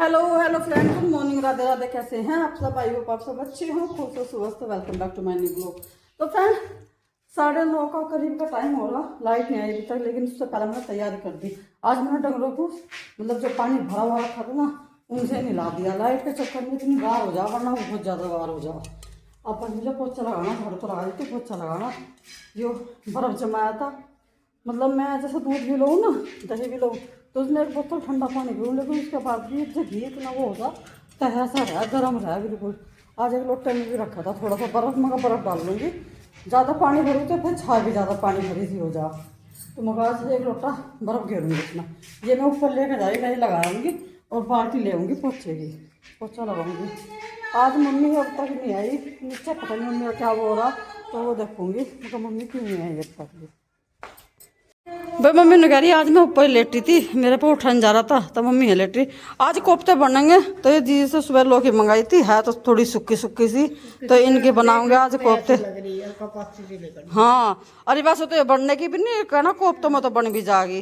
Hello hello friend, good morning, Radhe Radhe. कैसे हैं आप सब? आई होप आप सब अच्छे हो, खुश हो, स्वस्थ। Welcome back to my new blog. तो फ्रेंड 9:30 का करीब का टाइम हो रहा, लाइट नहीं आई अभी तक, लेकिन उससे पहले मैंने तैयारी कर दी। आज मैंने डंगरों को मतलब जो पानी भरा हुआ रखा था ना, उनसे मिला दिया। लाइट के चक्कर में इतनी बार हो जा, वरना बहुत ज़्यादा बार हो जा। अब मुझे पोछा लगाना, घर तो लगा देती, पोछा लगाना। जो बर्फ़ जमाया था, मतलब मैं जैसे दूध भी लूँ ना, दही भी लूँ, तो उसमें एक बोतल ठंडा पानी पीऊँ, लेकिन उसके बाद भी जो घी इतना वो होगा तह सा है, गर्म है बिल्कुल। आज एक लोटे में भी रखा था थोड़ा सा बर्फ़, मगर बर्फ़ डाल लूँगी। ज़्यादा पानी भरूँ तो फिर छाया भी ज़्यादा पानी भरी सी हो जा, तो मगर आज एक लोटा बर्फ़ घेरूँगी इसमें। ये मैं ऊपर लेकर जाएगी, नहीं लगाऊंगी, और बाल्टी ले आऊँगी पोछे की, पोछा लगाऊंगी। आज मम्मी अब तक नहीं आई नीचे, पता नहीं मम्मी का क्या वो हो रहा, तो वो देखूँगी तो मम्मी क्यों नहीं आई अब तक भी। भाई मम्मी ने कह रही आज मैं ऊपर लेटी थी, मेरे पे उठन जा रहा था, तो मम्मी है लेटी। आज कोफ्ते बनेंगे, तो ये दीदी से सुबह लौकी मंगाई थी, है तो थोड़ी सूखी सूखी सी, तो इनके बनाऊंगे आज कोफ्ते। हाँ, अरे बस तो ये बनने की भी नहीं कहना, कोफ्तों में तो बन भी जाएगी।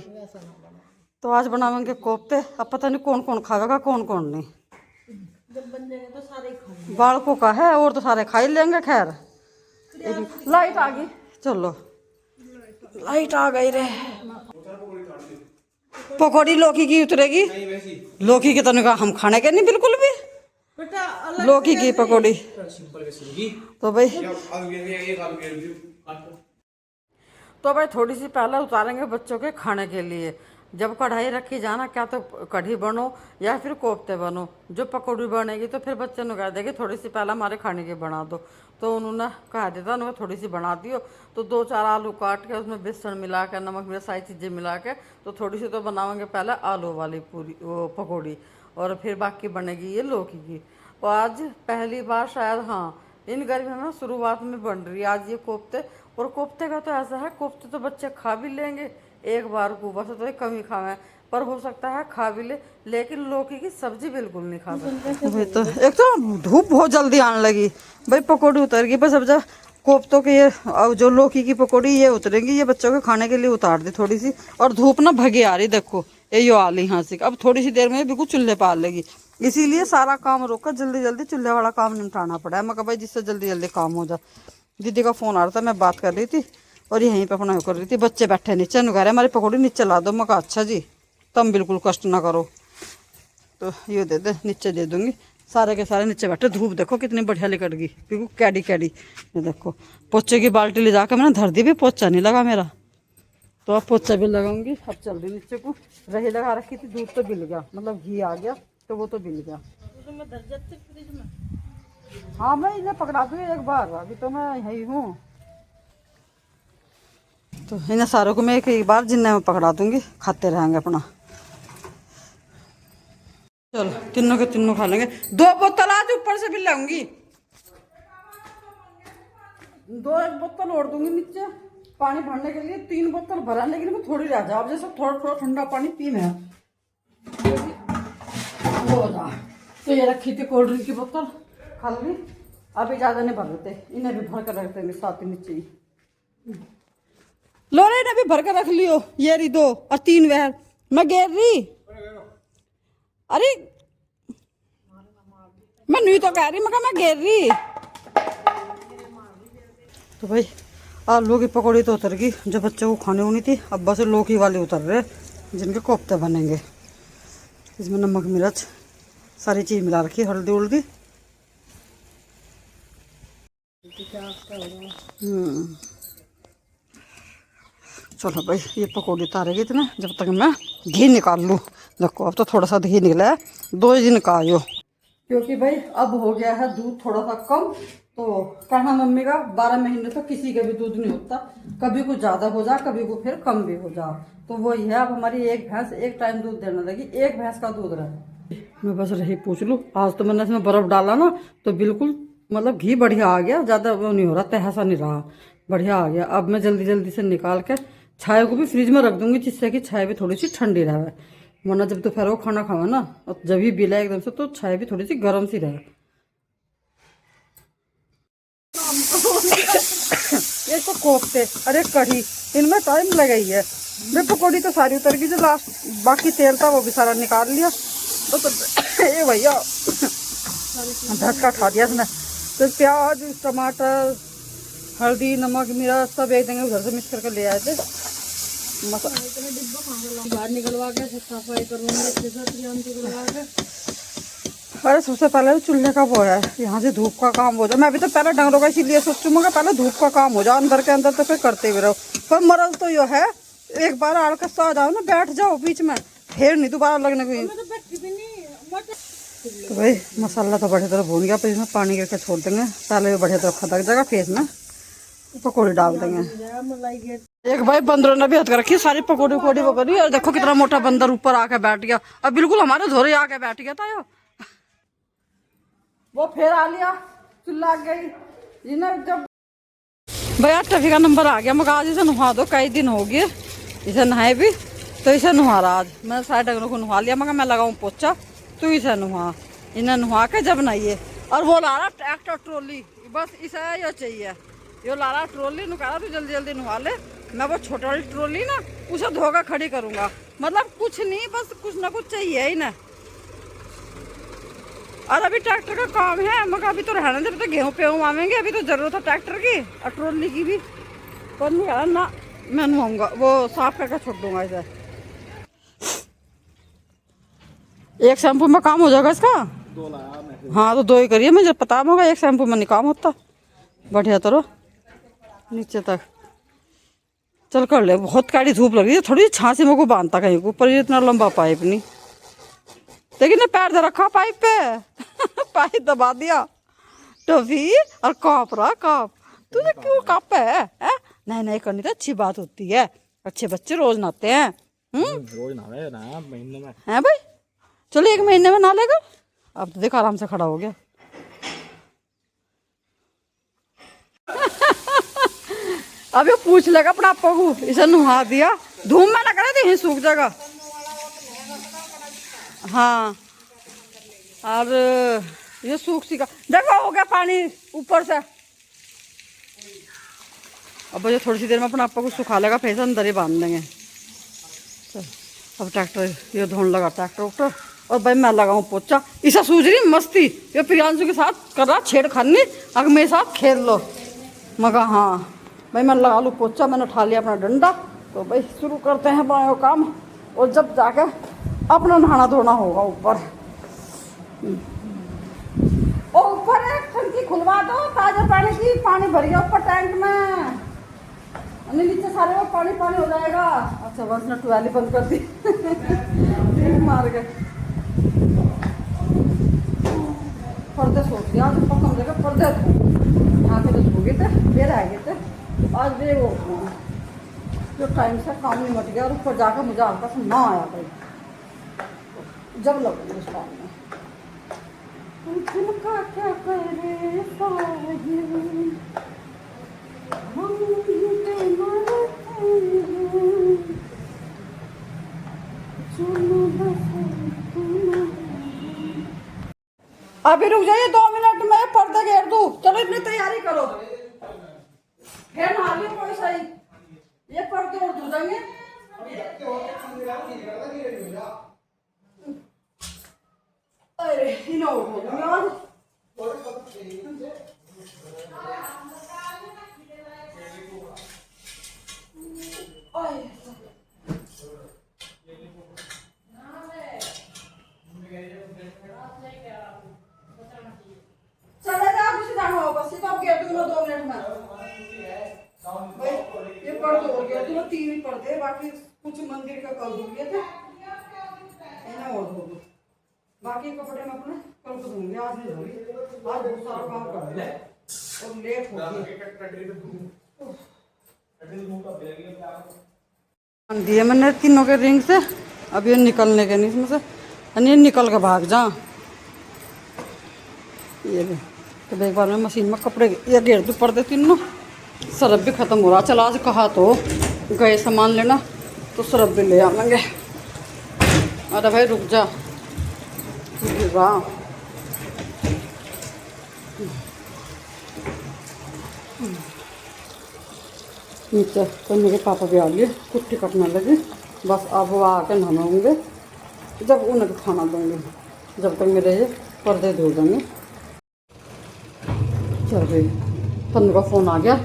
तो आज बनाएंगे कोफ्ते। अब पता नहीं कौन कौन खाएगा, कौन कौन नहीं। जब बन जाएगा तो सारे खा बालकों का है, और तो सारे खा ही लेंगे। खैर लाइट आ गई, चलो लाइट आ गई रे। पकौड़ी लौकी की उतरेगी, लौकी की तो नहीं, हम खाने के नहीं बिल्कुल भी। लौकी की पकौड़ी तो भाई, थोड़ी सी पहले उतारेंगे बच्चों के खाने के लिए। जब कढ़ाई रखी जाना, क्या तो कढ़ी बनो या फिर कोफ्ते बनो। जो पकौड़ी बनेगी तो फिर बच्चे ने कह देंगे थोड़ी सी पहले हमारे खाने की बना दो, तो उन्होंने कहा देता उन्होंने थोड़ी सी बना दियो। तो 2-4 आलू काट के उसमें बेसन मिला के, नमक मिर्च सारी चीज़ें मिला के, तो थोड़ी सी तो बनाएंगे पहले आलू वाली पूरी वो पकौड़ी, और फिर बाकी बनेगी ये लौकी की। और आज पहली बार शायद, हाँ, इन गर्मियों में शुरुआत में बन रही है आज ये कोफ्ते। और कोफ्ते का तो ऐसा है, कोफ्ते तो बच्चे खा भी लेंगे एक बार को, बस तो कम ही खावे, पर हो सकता है खा भी ले, लेकिन लौकी की सब्जी बिल्कुल नहीं खा सकते। भाई तो एक तो धूप बहुत जल्दी आने लगी भाई, पकौड़ी उतर गई बस। अब जब कोफ्तों के ये जो लौकी की पकौड़ी ये उतरेंगी, ये बच्चों के खाने के लिए उतार दी थोड़ी सी। और धूप ना भगी आ रही, देखो ये आ रही यहाँ से। अब थोड़ी सी देर में बिल्कुल चूल्हे पार लेगी, इसीलिए सारा काम रोक कर जल्दी जल्दी चूल्हे वाला काम निपटाना पड़ा है। मैं कहा भाई जिससे जल्दी जल्दी काम हो जाए। दीदी का फोन आ रहा था, मैं बात कर रही थी और यहीं पे अपना कर रही थी। बच्चे बैठे नीचे, कह रहे हमारी पकौड़ी नीचे ला दो। मैं कहा अच्छा जी, तुम बिल्कुल कष्ट ना करो, तो ये दे दे, नीचे दे दूंगी। सारे के सारे नीचे बैठे। धूप देखो कितनी बढ़िया निकट गई, बिल्कुल कैडी कैडी। ये देखो पोचे की बाल्टी ले जाकर मैंने धर दी भी, पोचा नहीं लगा मेरा, तो अब पोचा भी लगाऊंगी। अब चल रही नीचे को, रही लगा रखी थी, दूध तो बिल गया, मतलब घी आ गया तो वो तो बिल गया। हाँ मैं इन्हें पकड़ा दूंगी एक बार, अभी तो मैं यही हूँ, तो इन्हें सारों को मैं एक बार जिन्हें में पकड़ा दूंगी, खाते रहेंगे अपना। चलो तीनों के तीनों खा लेंगे। 2 बोतल आज ऊपर से भी लाऊंगी, 2 बोतल और दूंगी नीचे पानी भरने के लिए। 3 बोतल भरा, लेकिन मैं थोड़ी रह जाओ, जैसे थोड़ा थोड़ा ठंडा पानी पी मैं वो हो जा। तो ये रखी थी कोल्ड ड्रिंक की बोतल खाली, अभी ज़्यादा नहीं भर देते, इन्हें भी भर कर रख देंगे साथ ही नीचे ही। लो रे, इन्हें भी भर कर रख लियो, ये रही 2 और 3 वह मैं गेर रही। अरे मैं नहीं तो कह रही, मैं घेर रही। तो भाई आलू की पकौड़ी तो उतर गई, जो बच्चों को खाने होनी थी। अब बस लौकी वाले उतर रहे, जिनके कोफ्ते बनेंगे। इसमें नमक मिर्च सारी चीज़ मिला रखी, हल्दी उल्दी। चलो भाई ये पकौड़ी उतारेगी इतने, जब तक मैं घी निकाल लूँ। देखो अब तो थोड़ा सा घी निकला है, 2 दिन का आयो, क्योंकि भाई अब हो गया है दूध थोड़ा सा कम। तो कहना मम्मी का 12 महीने तो किसी का भी दूध नहीं होता, कभी कुछ ज़्यादा हो जा, कभी को फिर कम भी हो जा। तो वही है, अब हमारी एक भैंस एक टाइम दूध देने लगी, एक भैंस का दूध रहे। मैं बस रही पूछ लूँ, आज तो मैंने इसमें बर्फ़ डाला ना, तो बिल्कुल मतलब घी बढ़िया आ गया, ज़्यादा वो नहीं हो रहा, तहसा नहीं रहा, बढ़िया आ गया। अब मैं जल्दी जल्दी से निकाल के छाया को भी फ्रिज में रख दूंगी, जिससे कि छाया भी थोड़ी सी ठंडी रहे, वरना जब दोपहर को खाना खावा ना, और जब ही बिला एकदम से, तो छाया भी थोड़ी सी गर्म सी रहे। ये तो कोफ्ते, अरे कढ़ी, इनमें टाइम लगा ही है। मैं पकौड़ी तो सारी उतर गई, जो लास्ट बाकी तेल था वो भी सारा निकाल लिया। तो ये भैया झटका खा दिया इसने। तो प्याज टमाटर हल्दी नमक मिर्च सब एक देंगे, उधर से मिक्स करके ले आए थे। बाहर निकलवा के सफाई करूँगी अच्छे से निकलवा के। अरे सबसे पहले तो चूल्हे का वो है, यहाँ से धूप का काम हो जाए। मैं अभी तो पहले डंगरों का इसीलिए सोचूँ मगर पहले धूप का काम हो जाए, अंदर के अंदर तो फिर करते भी रहो। पर मरल तो यो है, एक बार आड़कस आ जाओ ना, बैठ जाओ बीच में, फिर नहीं दोबारा लगने को। तो भाई मसाला तो बढ़िया तरह भून गया, फिर इसमें पानी करके छोड़ देंगे। पहले भी बढ़िया तरह खदक जाएगा, फिर इसमें पकौड़े डाल देंगे। एक भाई बंदरों ने भी हथ कर रखी सारी पकौड़ी वकौड़ी वो करी। और देखो कितना मोटा बंदर ऊपर आके बैठ गया, अब बिल्कुल हमारे धोरे आके बैठ गया था यो। वो फिर आ लिया, चिल्ला गई जिन्हें। जब भैया टफी का नंबर आ गया, मगर आज इसे नहा दो, कई दिन हो गए इसे नहाए भी, तो इसे नहा रहा। आज मैंने सारे डंगरों को नहा लिया, मगर मैं लगाऊँ पोचा, तू इसे नहा। इन्हें नहा के जब नहाइए। और वो ला रहा ट्रैक्टर ट्रॉली, बस इसे यो चाहिए, यो ला रहा ट्रॉली। नु कहा तू जल्दी जल्दी नहा ले, मैं वो छोटी वाली ट्रॉली ना उसे धोकर खड़ी करूँगा। मतलब कुछ नहीं, बस कुछ ना कुछ चाहिए ही ना। और अभी ट्रैक्टर का काम है, मगर अभी तो रहने दे, अभी तो गेहूँ पेहूँ आवेंगे, अभी तो जरूरत है ट्रैक्टर की और ट्रॉली की भी। पर नहीं ना, मैं नहाऊंगा, वो साफ करके छोड़ दूंगा इसे। एक शैम्पू में काम हो जाएगा इसका। हाँ तो 2 ही करिए, मुझे पता होगा एक शैम्पू में नहीं काम होता। बढ़िया तरह नीचे तक चल कर ले। बहुत काड़ी धूप लग रही है, थोड़ी छांसी मेरे को बांधता कहीं को, पर इतना लंबा पाइप नहीं। लेकिन ने पैर दे रखा पाइप पे पाइप दबा दिया टॉफी और काँप रहा काँप। तुझे क्यों काँप है? नहीं नहीं करनी तो अच्छी बात होती है, अच्छे बच्चे रोज नहाते हैं। रोज नहावे ना महीने में है भाई, चलो 1 महीने में नहा लेगा। अब तो देख आराम से खड़ा हो गया। अब ये पूछ लेगा अपना आपको को, इसे नहा दिया, धूम में ना करे तो यहीं सूख जाएगा। हाँ और ये सूख सी का देखो हो गया पानी ऊपर से। अब ये थोड़ी सी देर में अपना आपको कुछ सुखा लेगा, फिर अंदर ही बांध देंगे। चल अब ट्रैक्टर ये धोने लगा ट्रैक्टर उक्टर। और भाई मैं लगाऊँ पोचा, इसे सूझ रही मस्ती, ये प्रियांशु के साथ कर रहा छेड़खानी, अगर मेरे साथ खेल लो। मगर हाँ भाई मैं लगा लूँ पोचा, मैंने उठा लिया अपना डंडा। तो भाई शुरू करते हैं अपना काम, और जब जाकर अपना नहाना धोना होगा ऊपर। और ऊपर एक टंकी खुलवा दो ताजा पानी की, पानी भर गया ऊपर टैंक में, नीचे सारे वो पानी पानी हो जाएगा। अच्छा बस ने ट्वेली बंद कर दी मार गए। पर्दे सोच दिया आज पकड़ जगह पर्दे यहाँ के तो सो गए थे, वे रह गए थे आज वे वो जो टाइम से काम नहीं मट गया। और ऊपर जाकर मुझे हल्का सा ना आया भाई, जब लगूंगी उस काम में। क्या करे अभी रुक जाइए 2 मिनट में पर्दे घेर दूँ। चलो इतनी तैयारी करो, फिर नहा लियो कोई सही। ये पर्दे और धो देंगे। अरे इन आज चलेगा किसी जाना हो बस, तो अब गेट दूंगा 2 मिनट में। ये पर्दे हो गया तो 3 ही पर्दे, बाकी कुछ मंदिर का कल धो गए थे इन्हें और धो दो। बाकी कपड़े में अपने कल को धोंगे, आज नहीं धोंगे, आज बहुत सारा काम कर दिया और लेट हो गया। दिए मैंने तीनों के रिंग से, अब ये निकलने के नहीं इसमें से, ये निकल के भाग जा। ये भी तो एक बार में मशीन में कपड़े ये घेर दो पर्दे तीनों। सरफ भी ख़त्म हो रहा, चल आज कहा तो गए सामान लेना तो सरफ भी ले आएंगे। अरे भाई रुक जा, वाह नीचे तो मेरे पापा भी आ गए, कुट्टी कटने लगी। बस अब वो आके नहाएंगे जब उन्हें खाना दूँगी। जब तक मेरे ये पर्दे धो देंगे। चल भाई, तनु का फ़ोन आ गया,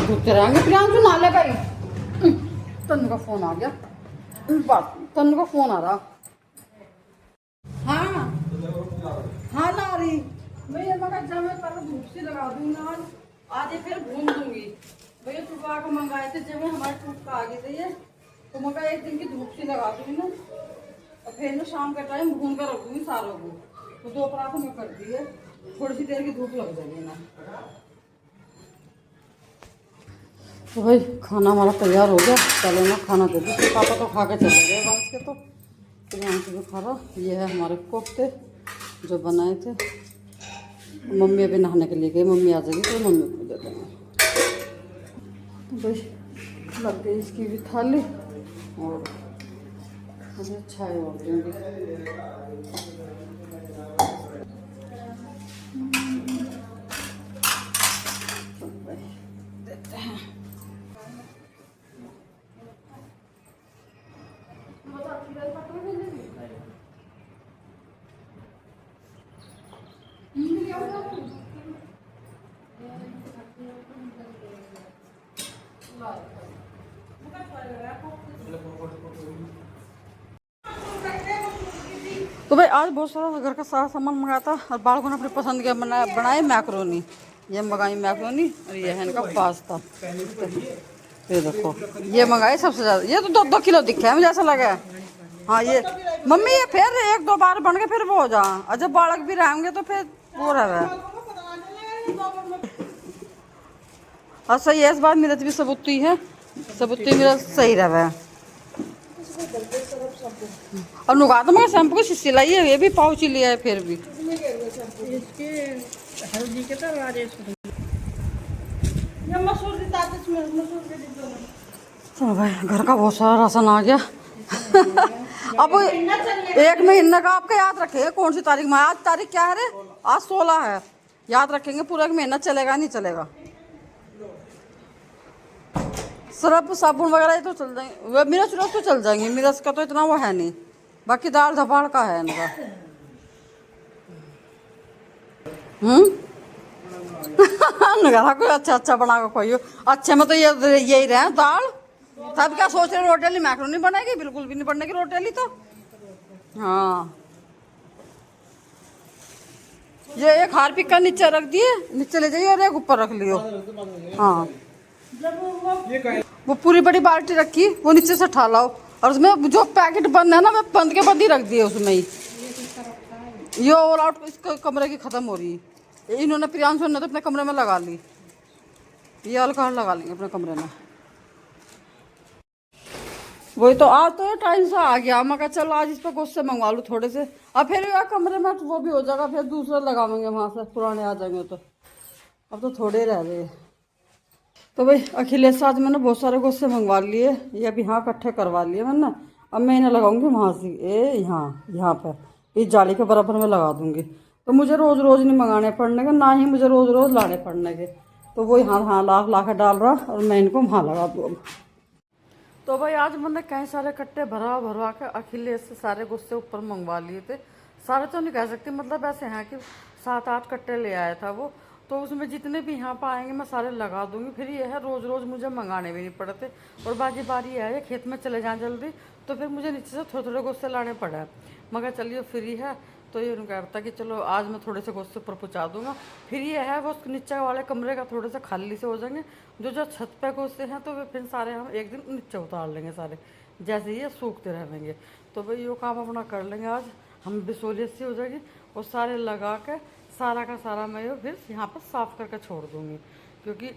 धोते रहेंगे। प्रियांशु नाले भाई, तनु का फ़ोन आ गया। तनु का फ़ोन आ रहा। हाँ हाँ ला रही भैया, मगर जब मैं पहले धूप से लगा दूंगा आज ये फिर भून दूंगी। भैया सुबह को मंगाए थे, जब हमारे टूट का आ गई थी ये, तो मगर एक दिन की धूप से लगा दूंगी ना, और फिर ना शाम का टाइम भून कर रख दूंगी सारों को। तो दो पराठों में कर दिए, थोड़ी सी देर की धूप लग जाएगी ना। तो भाई खाना हमारा तैयार हो गया, चलो ना खाना दे दो। पापा तो खा के चले गए बांस के, तो यहाँ से भी खा रहा। ये है हमारे कोफ्ते जो बनाए थे। मम्मी अभी नहाने के लिए गई, मम्मी आ जाएगी तो मम्मी को दे देंगे। तो भाई लग गई इसकी भी थाली, और मुझे चाय और दूँगी। देते हैं। तो भाई आज बहुत सारा घर का सारा सामान मंगाया था, और बालकों ने अपनी पसंद के बनाए मैक्रोनी। ये मंगाई मैक्रोनी, और ये है इनका पास्ता। ये देखो, ये मंगाई सबसे ज़्यादा। ये तो 2-2 किलो दिखे है मुझे, ऐसा लगा है। हाँ ये मम्मी, ये फिर 1-2 बार बन के फिर वो हो जा, और जब बालक भी रहेंगे तो फिर वो रहे। और सही है, इस बार मिर्च भी सबूती है, सबूती मिर्च सही रहे। और नुका तो मैं शैम्पू की सिलाई है, ये भी पाउच ही लिया है फिर भी। चलो भाई, घर का बहुत सारा राशन आ गया। अब 1 महीने का आपका याद रखेगा कौन सी तारीख में। आज तारीख क्या है रे? आज 16 है। याद रखेंगे, पूरा 1 महीना चलेगा नहीं चलेगा। सर्फ साबुन वगैरह ये तो चल जाएंगे, मिर्च उर्च तो चल जाएंगे, मिर्च का तो इतना वो है नहीं। बाकी दाल धपाड़ का है इनका। नगारा कोई अच्छा बना के खोइयो। अच्छे में तो ये यही रहे दाल। तब क्या सोच रहे रोटेली मैक्रोनी बनेगी? बिल्कुल भी नहीं बनेगी रोटेली तो। हाँ, ये एक हार्पिक का नीचे रख दिए, नीचे ले जाइए, और एक ऊपर रख लियो। हाँ, वो पूरी बड़ी बाल्टी रखी, वो नीचे से उठा लाओ, और उसमें जो पैकेट बंद है ना, मैं बंद के बंद ही रख दिए उसमें ही। ये ऑल आउट इस कमरे की ख़त्म हो रही है। इन्होंने प्रियांशु ने तो अपने कमरे में लगा ली, ये अल्कोहल लगा लेंगे अपने कमरे में। वही तो, आज तो टाइम से आ गया, मैं कहा चलो आज इस पर गुस्से मंगवा लूँ थोड़े से, अब फिर यार कमरे में वो भी हो जाएगा, फिर दूसरा लगावेंगे वहाँ से, पुराने आ जाएंगे तो। अब तो थोड़े रह गए। तो भाई अखिलेश आज मैंने बहुत सारे गुस्से मंगवा लिए, ये अभी यहाँ इकट्ठे करवा लिए मैंने। अब मैं इन्हें लगाऊंगी वहाँ से, यहाँ पर इस जाली के बराबर में लगा दूंगी। तो मुझे रोज़ रोज़ नहीं मंगाने पड़ने के, ना ही मुझे रोज़ रोज़ लाने पड़ने के। तो वो यहाँ ला के डाल रहा, और मैं इनको वहाँ लगा दूँ अब। तो भाई आज मैंने कई सारे कट्टे भरवा के अखिलेश से सारे गुस्से ऊपर मंगवा लिए थे। सारे तो नहीं कह सकते, मतलब ऐसे हैं कि 7-8 कट्टे ले आया था वो। तो उसमें जितने भी यहाँ पर आएंगे मैं सारे लगा दूंगी। फिर ये है रोज़ रोज़ मुझे मंगाने भी नहीं पड़ते, और बाकी बारी है ये खेत में चले जाएँ जल्दी, तो फिर मुझे नीचे से थोड़े थोड़े गुस्से लाने पड़े। मगर चलिए फ्री है तो ये कहता कि चलो आज मैं थोड़े से गुस्से ऊपर पहुँचा दूंगा। फिर ये है वो नीचे वाले कमरे का थोड़े से खाली से हो जाएंगे, जो छत पे गुस्से हैं तो वे फिर सारे हम एक दिन नीचे उतार लेंगे सारे, जैसे ये सूखते रहेंगे। तो भाई ये काम अपना कर लेंगे आज, हम भी सहूलियत से हो जाएगी। और सारे लगा के सारा का सारा मैं ये फिर यहाँ पर साफ़ करके छोड़ दूँगी, क्योंकि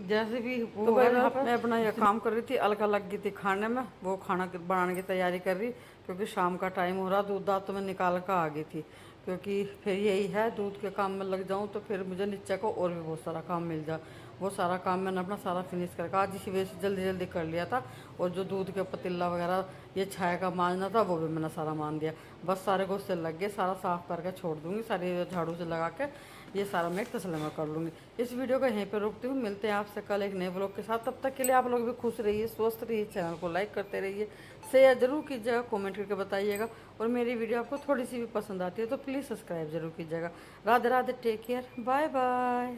जैसे भी वो तो मैं अपना यह काम कर रही थी, अलग लग गई थी खाने में, वो खाना बनाने की तैयारी कर रही, क्योंकि शाम का टाइम हो रहा। दूध दाद तो मैं निकाल कर आ गई थी, क्योंकि फिर यही है दूध के काम में लग जाऊँ तो फिर मुझे नीचे को और भी बहुत सारा काम मिल जाए। वो सारा काम मैंने अपना सारा फिनिश करके आज इसी वजह से जल्दी जल्दी कर लिया था। और जो दूध के पतीला वगैरह ये छाया का मांजना था वो भी मैंने सारा मान दिया। बस सारे गुस्से लग गए, सारा साफ़ करके छोड़ दूँगी, सारी झाड़ू से लगा के ये सारा मैं एक तसल्ली में कर लूँगी। इस वीडियो को यहीं पर रोकती हूँ, मिलते हैं आपसे कल एक नए ब्लॉग के साथ। तब तक के लिए आप लोग भी खुश रहिए, स्वस्थ रहिए, चैनल को लाइक करते रहिए, शेयर जरूर कीजिएगा, कमेंट करके बताइएगा। और मेरी वीडियो आपको थोड़ी सी भी पसंद आती है तो प्लीज़ सब्सक्राइब जरूर कीजिएगा। Radhe Radhe, take care, bye bye.